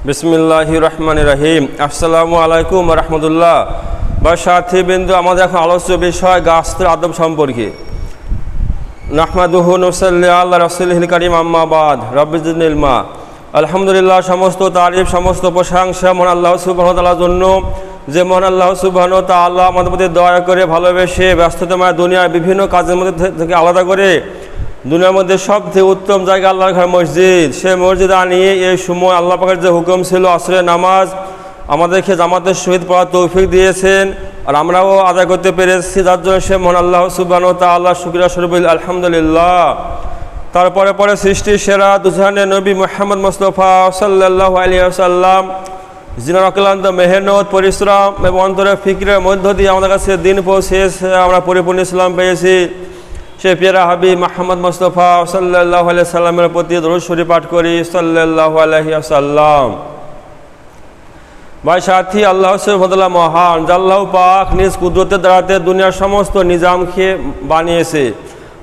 বিসমিল্লাহির রহমানির রহিম। আসসালামু আলাইকুম রহমতুল্লাহ। বা সাথীবৃন্দ, আমাদের এখন আলোচ্য বিষয় গাছের আদব সম্পর্কে। নাহমাদুহু নুসাল্লি আলা রাসূলিল কারীম, আম্মা বাদ। রব্বি জিদনি ইলমা। আলহামদুলিল্লাহ, সমস্ত তারিফ, সমস্ত প্রশংসা মহান আল্লাহ সুবহানাহু ওয়া তাআলার জন্য, যে মহান আল্লাহ সুবহানাহু ওয়া তাআলা আমাদের প্রতি দয়া করে, ভালোবেসে, ব্যস্ততময় দুনিয়ার বিভিন্ন কাজের মধ্যে থেকে আলাদা করে দুনিয়ার মধ্যে সবথেকে উত্তম জায়গা আল্লাহর ঘর মসজিদ, সে মসজিদ আনিয়ে এই সময় আল্লাহ পাকের যে হুকুম ছিল আসরের নামাজ আমাদেরকে জামাতের সহিত পড়ার তৌফিক দিয়েছেন, আর আমরাও আদায় করতে পেরেছি, যার জন্য সে মহান আল্লাহ সুবহানাহু ওয়া তাআলা শুকরিয়া স্বরূপ আলহামদুলিল্লাহ। তারপরে পরে সৃষ্টির সেরা দুজাহানের নবী মুহাম্মদ মুস্তাফা সাল্লাল্লাহু আলাইহি ওয়াসাল্লাম, যিনার অক্লান্ত মেহনত, পরিশ্রম এবং অন্তরের ফিকরের মধ্য দিয়ে আমাদের কাছে দিন পৌঁছেছে, আমরা পরিপূর্ণ ইসলাম পেয়েছি, সে পেয়ারা হাবিব মুহাম্মদ মুস্তাফা সাল্লাল্লাহু আলাইহি ওয়াসাল্লামের প্রতি দরুদ শরীফ পাঠ করি, সাল্লাল্লাহু আলাইহি ওয়াসাল্লাম। ভাই সাথী, আল্লাহ সুবহানাহু ওয়া তাআলা মহান, আল্লাহ পাক নিজ কুদরতের দ্বারাতে দুনিয়ার সমস্ত নিজামকে বানিয়েছে,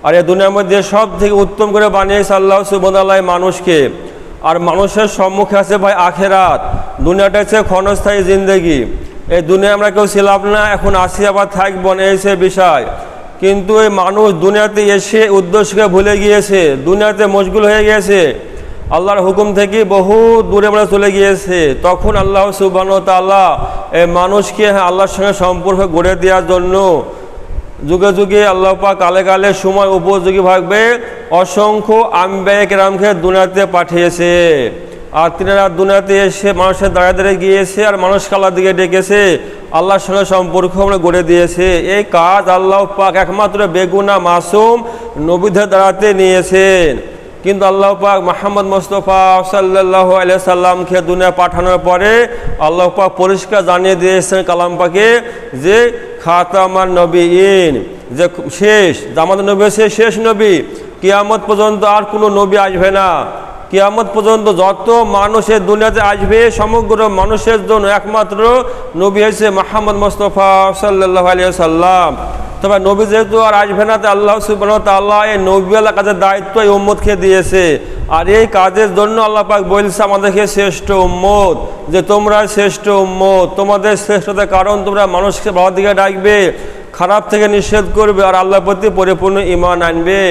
আর এই দুনিয়ার মধ্যে সব থেকে উত্তম করে বানিয়েছে আল্লাহ সুবহানাহু ওয়া তাআলা মানুষকে। আর মানুষের সম্মুখে আছে ভাই আখেরাত। দুনিয়াটা হচ্ছে ক্ষণস্থায়ী জিন্দেগি। এই দুনিয়া আমরা কেউ ছিলাম না, এখন আসি আবার থাকবো না, এই সে বিষয়। কিন্তু এই মানুষ দুনিয়াতে এসে উদ্দেশ্যকে ভুলে গিয়েছে, দুনিয়াতে মশগুল হয়ে গিয়েছে, আল্লাহর হুকুম থেকে বহু দূরে আমরা চলে গিয়েছে। তখন আল্লাহ সুবহানাহু ওয়া তাআলা এই মানুষকে আল্লাহর সঙ্গে সম্পর্ক গড়ে দেওয়ার জন্য যুগে যুগে আল্লাহ পাক কালে কালে সময় উপযোগী ভাবে অসংখ্য আম্বিয়া কেরামকে দুনিয়াতে পাঠিয়েছে, আর তিনারা দুনিয়াতে এসে মানুষের দাঁড়িয়ে দাঁড়িয়ে গিয়েছে, আর মানুষকে আল্লাহর দিকে ডেকেছে, আল্লাহর সঙ্গে সম্পর্ক আমরা গড়ে দিয়েছে। এই কাজ আল্লাহ পাক একমাত্র বেগুনাহ মাসুম নবীদের দ্বারাতে নিয়েছেন। কিন্তু আল্লাহ পাক মুহাম্মদ মুস্তাফা সাল্লাল্লাহু আলাইহি সাল্লামকে দুনিয়া পাঠানোর পরে আল্লাহ পাক পরিষ্কার জানিয়ে দিয়েছেন কালাম পাকে, যে খাতামান নবীন, যে শেষ, আমাদের নবী শেষ নবী, কিয়ামত পর্যন্ত আর কোনো নবী আসবে না। কিয়ামত পর্যন্ত যত মানুষের দুনিয়াতে আসবে, সমগ্র মানুষের জন্য একমাত্র নবী হয়েছে মুহাম্মদ মুস্তাফা সাল্লাল্লাহু আলাইহি সাল্লাম। তবে নবী যেহেতু আর আসবে না, তাই আল্লাহ সুবহানাহু ওয়া তাআলা এই নবীওয়ালা কাজের দায়িত্ব এই উম্মতকে দিয়েছে। আর এই কাজের জন্য আল্লাহ পাক বলছে আমাদেরকে শ্রেষ্ঠ উম্মত, যে তোমরা শ্রেষ্ঠ উম্মত, তোমাদের শ্রেষ্ঠতার কারণ তোমরা মানুষকে ভালোর দিকে ডাকবে, খারাপ থেকে নিষেধ করবে, আর আল্লাহর প্রতি পরিপূর্ণ ঈমান আনবে।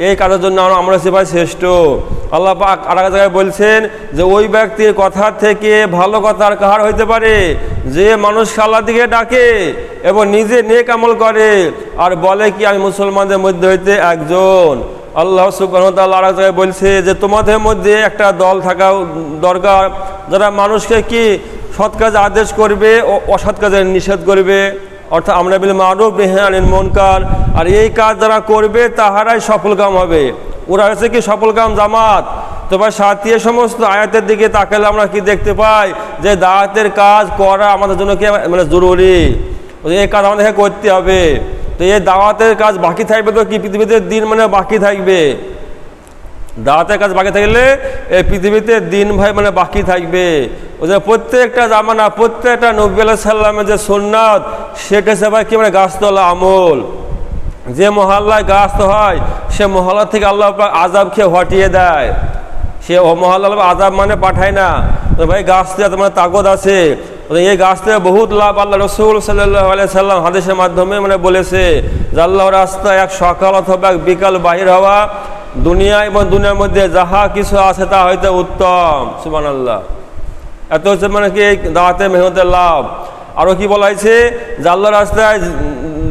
এই কাজের জন্য আমরা সেভাবে শ্রেষ্ঠ। আল্লাহ পাক আর এক জায়গায় বলছেন যে ওই ব্যক্তির কথা থেকে ভালো কথা আর কাহার হইতে পারে, যে মানুষকে আল্লাহর দিকে ডাকে এবং নিজে নেক আমল করে আর বলে কি আমি মুসলমানদের মধ্যে হইতে একজন। আল্লাহ সুবহানাহু ওয়া তাআলা আর এক জায়গায় বলছে যে তোমাদের মধ্যে একটা দল থাকা দরকার, যারা মানুষকে কি সৎ কাজে আদেশ করবে ও অসৎ কাজে নিষেধ করবে, অর্থাৎ আমর বিল মারুফ নাহি আনিল মুনকার। আর এই কাজ যারা করবে তাহারাই সফলকাম হবে। ওরা হচ্ছে কি সফলকাম জামাত। তবে সাথী, সমস্ত আয়াতের দিকে তাকালে আমরা কি দেখতে পাই, যে দাওয়াতের কাজ করা আমাদের জন্য কি মানে জরুরি, এই কাজ আমাদেরকে করতে হবে। তো এই দাওয়াতের কাজ বাকি থাকবে তো কি পৃথিবীতে দিন মানে বাকি থাকবে। দাওয়াতের কাজ বাকি থাকলে এই পৃথিবীতে দিন ভাই মানে বাকি থাকবে। ওই যে প্রত্যেকটা জামানা, প্রত্যেকটা নবী আলাইহিস সালামের যে সুন্নাত, সেটা সবাই কি মানে গাছতলা আমল। যে মহল্লায় গাছ হয়, সে মহল্লা থেকে আল্লাহ পাক আযাব খেয়ে হটিয়ে দেয়। সে মহল্লা আযাব মানে পাঠায় না। তো ভাই গাছ থেকে মানে তাকত আছে। এই গাছ থেকে বহুত লাভ আল্লাহ রাসূল সাল্লাল্লাহু আলাইহি সাল্লাম হাদিসের মাধ্যমে মানে বলেছে যে আল্লাহর রাস্তায় এক সকাল অথবা এক বিকাল বাহির হওয়া দুনিয়া এবং দুনিয়ার মধ্যে যাহা কিছু আছে তা হইতে উত্তম। সুবহানাল্লাহ। এত হচ্ছে মানে কি দাওয়াতে মেহনতের লাভ। আরও কি বলা হয়েছে যে আল্লাহর রাস্তায়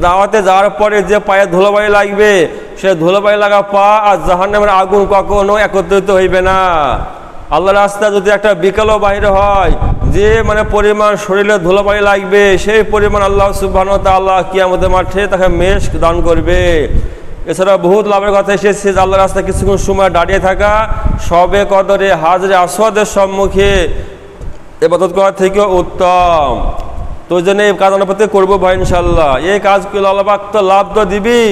দাওয়াতে যাওয়ার পরে যে পায়ে ধুলোবালি লাগবে, সে ধুলোবালি লাগা পা আর জাহান্নামের আগুন কখনো একত্রিত হইবে না। আল্লাহর রাস্তায় যদি একটা বিকালও বাইরে হয়, যে মানে পরিমাণ শরীরে ধুলোবালি লাগবে, সেই পরিমাণ আল্লাহ সুবহানাহু ওয়া তাআলা কিয়ামতের মাঠে তাকে মেশক দান করবে। এছাড়া বহুত লাভের কথা এসেছে যে আল্লাহর রাস্তায় কিছুক্ষণ সময় দাঁড়িয়ে থাকা শবে কদরে হাজরে আসওয়াদের সম্মুখে ইবাদত করার থেকেও উত্তম। তো ওই জন্য এই কাজ আমরা প্রত্যেক করবো ভাই ইনশাল্লাহ। এই কাজ করলে আল্লাহ পাক তো লাভ তো দিবি,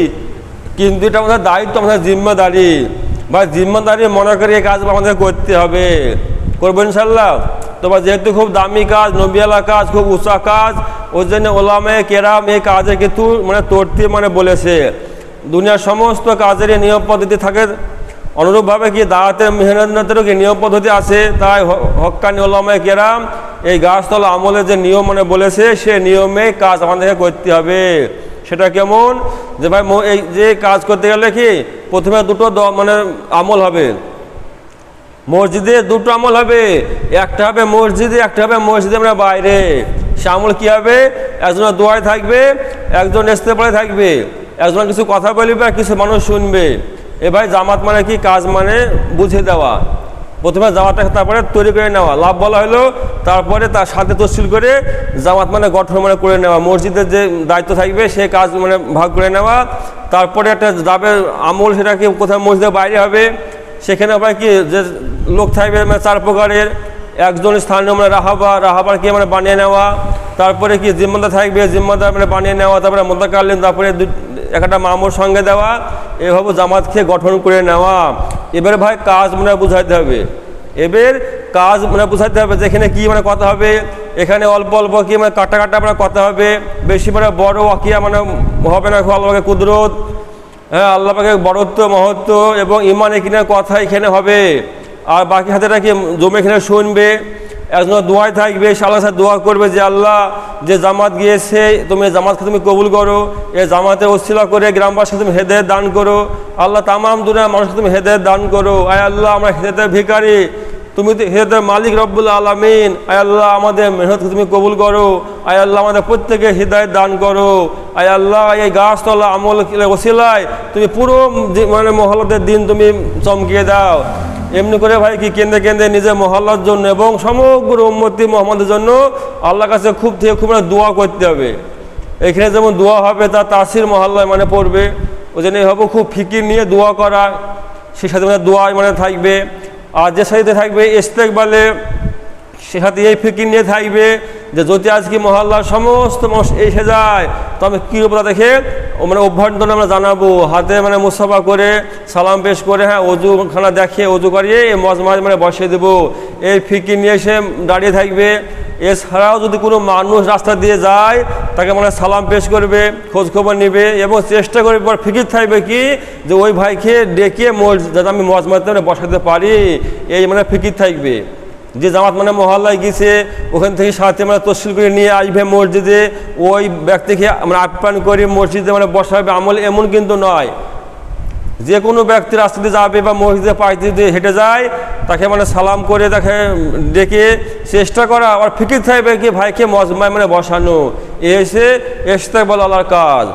কিন্তু এটা আমাদের দায়িত্ব, আমাদের জিম্মাদারি। বা জিম্মাদারি মনে করি এই কাজ আমাদের করতে হবে, করবো ইনশাল্লাহ। তো বা যেহেতু খুব দামি কাজ, নবিয়ালা কাজ, খুব উঁচা কাজ, ওই জন্য ওলামায়ে কেরাম এই কাজে কিন্তু মানে তরতিব মানে বলেছে। দুনিয়ার সমস্ত কাজের নিয়ম পদ্ধতি থাকে, অনুরূপভাবে কি দাওয়াতের মেহনতেরও কি নিয়ম পদ্ধতি আছে। তাই হক্কানি উলামায়ে কেরাম এই গাছতলা আমলের যে নিয়ম মানে বলেছে সে নিয়মে কাজ আমাদেরকে করতে হবে। সেটা কেমন, যে ভাই এই যে কাজ করতে গেলে কি প্রথমে দুটো মানে আমল হবে, মসজিদে দুটো আমল হবে, একটা হবে মসজিদে, একটা হবে মসজিদে মানে বাইরে। সে আমল কী হবে, একজনের দোয়ায় থাকবে, একজন ইস্তেগফারে থাকবে, একজন কিছু কথা বলবে আর কিছু মানুষ শুনবে। এ ভাই জামাত মানে কি, কাজ মানে বুঝে দেওয়া। প্রথমে জামাতটা তারপরে তৈরি করে নেওয়া, লাভ বলা হলো, তারপরে তার সাথে তফসিল করে জামাত মানে গঠন মানে করে নেওয়া, মসজিদের যে দায়িত্ব থাকবে সে কাজ মানে ভাগ করে নেওয়া। তারপরে একটা যাবে আমল, সেটা কি কোথায় মসজিদের বাইরে হবে, সেখানে আবার কি যে লোক থাকবে মানে 4 প্রকারের, একজন স্থানীয় মানে রাহাবার কি মানে বানিয়ে নেওয়া, তারপরে কি জিম্মাদার থাকবে, জিম্মাদার মানে বানিয়ে নেওয়া, তারপরে মোতাকাল্লিম, তারপরে একটা মামুর সঙ্গে দেওয়া, এভাবে জামাতকে গঠন করে নেওয়া। এবারে ভাই কাজ মানে বুঝাইতে হবে, এবার কাজ মানে বুঝাইতে হবে যেখানে কি মানে কথা হবে, এখানে অল্প অল্প কি মানে কাটা মানে কথা হবে, বেশি মানে বড় ওয়াকিয়া মানে হবে না, আল্লাহকে কুদরত, হ্যাঁ আল্লাহ পাকে বড়ত্ব মহত্ব এবং ইমানে কিনা কথা এখানে হবে। আর বাকি হাতেটা কি জমে এখানে শুনবে, একজন দোয়ায় থাকবে, আল্লাহর সাথে দোয়া করবে যে আল্লাহ যে জামাত গিয়েছে তুমি জামাতকে তুমি কবুল করো, এই জামাতে ওসিলা করে গ্রামবাসীকে তুমি হেদায়েত দান করো, আল্লাহ তামাম দুনিয়ার মানুষকে তুমি হেদায়েত দান করো। আয় আল্লাহ আমরা হেদায়েতের ভিখারি, তুমি তো হেদায়েতের মালিক রব্বুল আলামিন। আয় আল্লাহ আমাদের মেহনতকে তুমি কবুল করো, আয় আল্লাহ আমাদের প্রত্যেকে হৃদায়ত দান করো। আয় আল্লাহ এই গাছতলা আমল ওসিলায় তুমি পুরো মানে মহল্লাদের দিন তুমি চমকিয়ে দাও। এমনি করে ভাই কি কেন্দ্রে কেন্দ্রে নিজের মহল্লার জন্য এবং সমগ্র উম্মতি মুহাম্মাদের জন্য আল্লাহর কাছে খুব মানে দোয়া করতে হবে। এখানে যেমন দোয়া হবে তার তাসির মহল্লায় মানে পড়বে, ওই জন্য হবে খুব ফিকির নিয়ে দোয়া করা, সে সাথে মানে দোয়া মানে থাকবে। আর যে সাথে থাকবে ইস্তেকবালে, সে সাথে এই ফিকির নিয়ে থাকবে যে যদি আজকে মহল্লার সমস্ত মানুষ এসে যায় তো আমি কী উপরা দেখে মানে অভ্যর্থনা আমরা জানাবো, হাতে মানে মুসাফা করে সালাম পেশ করে, হ্যাঁ অজুখানা দেখিয়ে অজু করিয়ে এই মজমাজ মানে বসিয়ে দেবো, এই ফিকির নিয়ে এসে দাঁড়িয়ে থাকবে। এছাড়াও যদি কোনো মানুষ রাস্তা দিয়ে যায় তাকে মানে সালাম পেশ করবে, খোঁজখবর নেবে এবং চেষ্টা করবে, পর ফিকির থাকবে কি যে ওই ভাইকে ডেকে যাতে আমি মজমাতে মানে বসাতে পারি, এই মানে ফিকির থাকবে। যে জামাত মানে মহল্লায় গেছে ওখান থেকে সাথে মানে তফসিল করে নিয়ে আসবে মসজিদে, ওই ব্যক্তিকে মানে আপ্যায়ন করে মসজিদে মানে বসাবে, আমল এমন কিন্তু নয় যে কোনো ব্যক্তি রাস্তা দিয়ে যাবে বা মসজিদে পাইতে দিয়ে হেঁটে যায় তাকে মানে সালাম করে তাকে ডেকে চেষ্টা করা, আর ফিকির থাকবে কি ভাইকে মজমায় মানে বসানো, এসে ইস্তেকবাল আল্লাহর কাজ।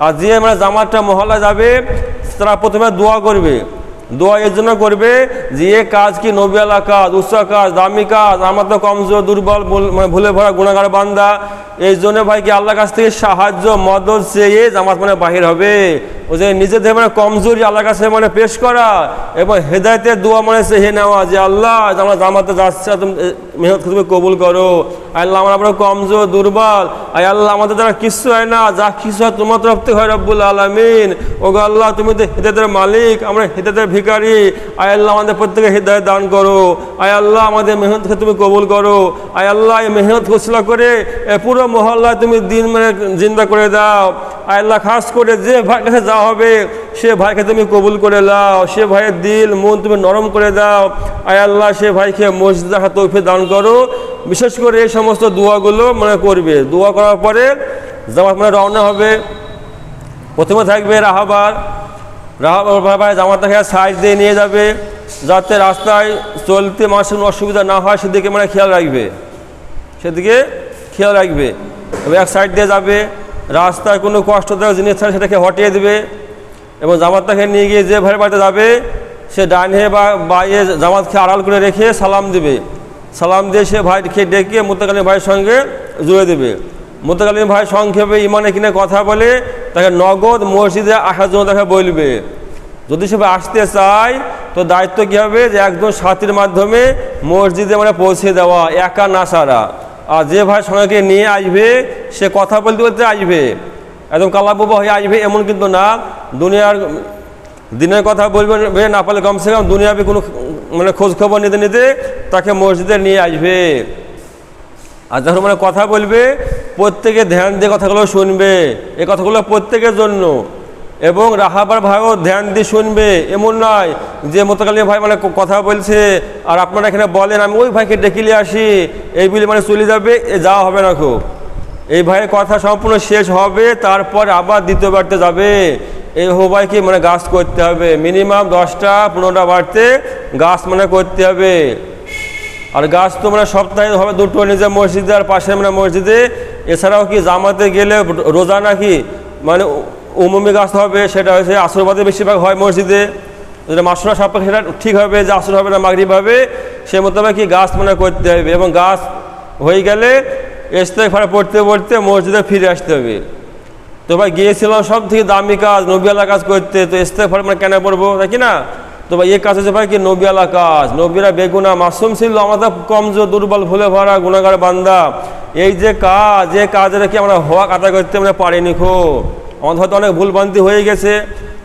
আর যে মানে জামাতটা মহল্লায় যাবে তারা প্রথমে দোয়া করবে, দোয়া এর জন্য করবে যে এ কাজ কি নবীওয়ালা কাজ, উচ্চা কাজ, দামি কাজ, আমরা তো কমজোর দুর্বল মানে ভুলে ভরা গুণাগার বান্দা, এই জন্য ভাই কি আল্লাহর কাছ থেকে সাহায্য মদদ চেয়ে জামাত মানে বাহির হবে। ও যে নিজেদের মানে কমজোরি আল্লাহর কাছে মানে পেশ করা এবং হেদায়েতের দোয়া মানে চেয়ে নেওয়া যে আল্লাহ আমরা জামাতে যাচ্ছে তুমি মেহনত তুমি কবুল করো, আল্লাহ আমরা কমজোর দুর্বল, আয় আল্লাহ আমাদের দ্বারা কিছু হয় না, যা কিছু হয় তোমার তরফ থেকে হয় রব্বুল আলামিন। ও গো আল্লাহ তুমি তো হেদায়েতের মালিক, আমরা হেদায়েতের ভিখারি, আয় আল্লাহ আমাদের প্রত্যেকে হেদায়েত দান করো, আয় আল্লাহ আমাদের মেহনতকে তুমি কবুল করো, আয় আল্লাহ এই মেহনত গোসলা করে পুরো মহল্লায় তুমি দিন মানে জিন্দা করে দাও। আয় আল্লাহ খাস করে যে ভাইয়ের কাছে যাওয়া হবে সে ভাইকে তুমি কবুল করে দাও, সে ভাইয়ের দিল মন তুমি নরম করে দাও, আয় আল্লাহ সে ভাইকে মসজিদে রাখার তৌফিক দান করো। বিশেষ করে এই সমস্ত দোয়াগুলো মানে করবে। দোয়া করার পরে জামাত মানে রওনা হবে। প্রথমে থাকবে রাহাবার ভাই জামাতটাকে সাইড দিয়ে নিয়ে যাবে যাতে রাস্তায় চলতে মানুষের অসুবিধা না হয় সেদিকে মানে খেয়াল রাখবে, সেদিকে খেয়াল রাখবে। তবে এক সাইড দিয়ে যাবে, রাস্তায় কোনো কষ্টদায়ক জিনিস থাকে সেটাকে হটিয়ে দেবে এবং জামাতটাকে নিয়ে গিয়ে যে ভাইয়ের বাড়িতে যাবে সে ডাইনে বা বাইরে জামাতকে আড়াল করে রেখে সালাম দেবে, সালাম দিয়ে সে ভাইকে ডেকে মুত্তাকালীন ভাইয়ের সঙ্গে জুড়ে দেবে। মুত্তাকালীন ভাই সংক্ষেপে ইমানে কিনে কথা বলে তাকে নগদ মসজিদে আসার জন্য তাকে বলবে। যদি সে আসতে চায় তো দায়িত্ব কী হবে যে একজন সাথীর মাধ্যমে মসজিদে মানে পৌঁছে দেওয়া, একা না সারা। আর যে ভাই সঙ্গে নিয়ে আসবে সে কথা বলতে বলতে আসবে, একদম কালাবুবা হয়ে আসবে এমন কিন্তু না। দুনিয়ার দিনের কথা বলবে না পারলে কমসে কম দুনিয়াবি কোনো মানে খোঁজ খবর নিতে নিতে তাকে মসজিদে নিয়ে আসবে। আর যখন মানে কথা বলবে প্রত্যেকে ধ্যান দিয়ে কথাগুলো শুনবে, এই কথাগুলো প্রত্যেকের জন্য। এবং রাহাবার ভাইও ধ্যান দিয়ে শুনবে। এমন নয় যে মোতাকালী ভাই মানে কথা বলছে আর আপনারা এখানে বলেন আমি ওই ভাইকে ডেকে নিয়ে আসি, এই বলে মানে চলে যাবে, এ যাওয়া হবে না। খুব এই ভাইয়ের কথা সম্পূর্ণ শেষ হবে, তারপর আবার দ্বিতীয় বাড়তে যাবে। এই ভাইকে মানে গাছ করতে হবে, মিনিমাম 10টা 15টা বাড়তে গাছ মানে করতে হবে। আর গাছ তো মানে সপ্তাহে হবে 2টো, নিজের মসজিদে আর পাশে মানে মসজিদে। এছাড়াও কি জামাতে গেলে রোজা নাকি মানে উমুমি গাছ হবে, সেটা হচ্ছে আসরবাদে বেশিরভাগ হয় মসজিদে। যেটা মাসুরা সাপেক্ষে সেটা ঠিক হবে যে আসর হবে না মাগরিব হবে, সে মোতাবেক কি গাছ মানে করতে হবে। এবং গাছ হয়ে গেলে ইস্তেগফার পড়তে পড়তে মসজিদে ফিরে আসতে হবে। তো ভাই গিয়েছিলাম সব থেকে দামি কাজ নবী আল্লাহ কাজ করতে, তো ইস্তেগফার মানে কেন পড়বো, তাই কি না? তো ভাই এই কাজ হচ্ছে ভাই কি নবী আল্লাহ কাজ, নবীরা বেগুনা মাসুম ছিল, আমাদের কমজোর দুর্বল ভুলে ভরা গুনাহগার বান্দা। এই যে কাজ, এই কাজের কি আমরা হক আদায় করতে আমরা পারিনি। খুব আমাদের হয়তো অনেক ভুলভ্রান্তি হয়ে গেছে,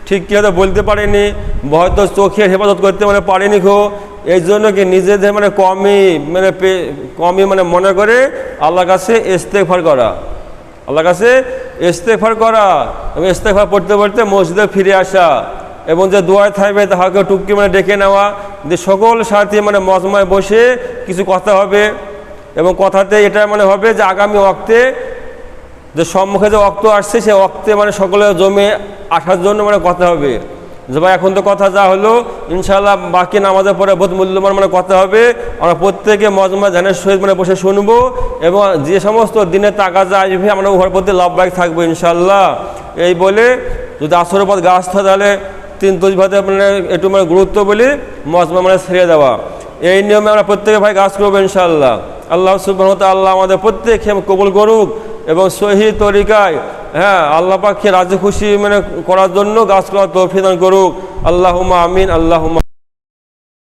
ঠিক কি হয়তো বলতে পারিনি, হয়তো চোখের হেফাজত করতে মানে পারিনি। এই জন্য কি নিজেদের মানে কমই মানে মনে করে আল্লাহর কাছে ইস্তেগফার করা, আল্লাহর কাছে ইস্তেগফার করা এবং ইস্তেগফার পড়তে পড়তে মসজিদে ফিরে আসা। এবং যে দোয়ায় থাকবে তাহাকে টুকি মানে ডেকে নেওয়া, যে সকল সাথী মানে মজমায় বসে কিছু কথা হবে। এবং কথাতে এটা মানে হবে যে আগামী ওয়াক্তে যে সম্মুখে যে ওয়াক্ত আসছে, সে ওয়াক্তে মানে সকলে জমে আসার জন্য মানে কথা হবে। যে ভাই এখন তো কথা যা হলো, ইনশাআল্লাহ বাকি নামাজের পরে বহুত মূল্যবান মানে কথা হবে, আমরা প্রত্যেকে মজমা ধ্যানের সহিত মানে বসে শুনবো। এবং যে সমস্ত দিনে তাকাজা আসবে আমরা উহার প্রতি লাভবাহিক থাকবো ইনশাআল্লাহ। এই বলে যদি আসরের পর গাছ থাকে তাহলে 3 তসবিহাতে মানে একটু মানে গুরুত্ব বলি মজমা মানে ছেড়ে দেওয়া। এই নিয়মে আমরা প্রত্যেকে ভাই গাছ করবো ইনশাআল্লাহ। আল্লাহ সুবহানাহু ওয়া তাআলা আমাদের প্রত্যেককে কবুল করুক এবং সহি তরিকায় আল্লাহ পাককে রাজি খুশি মানে করার জন্য গাছ করার তৌফিক দান করুক। আল্লাহুম্মা আমিন। আল্লাহুম্মা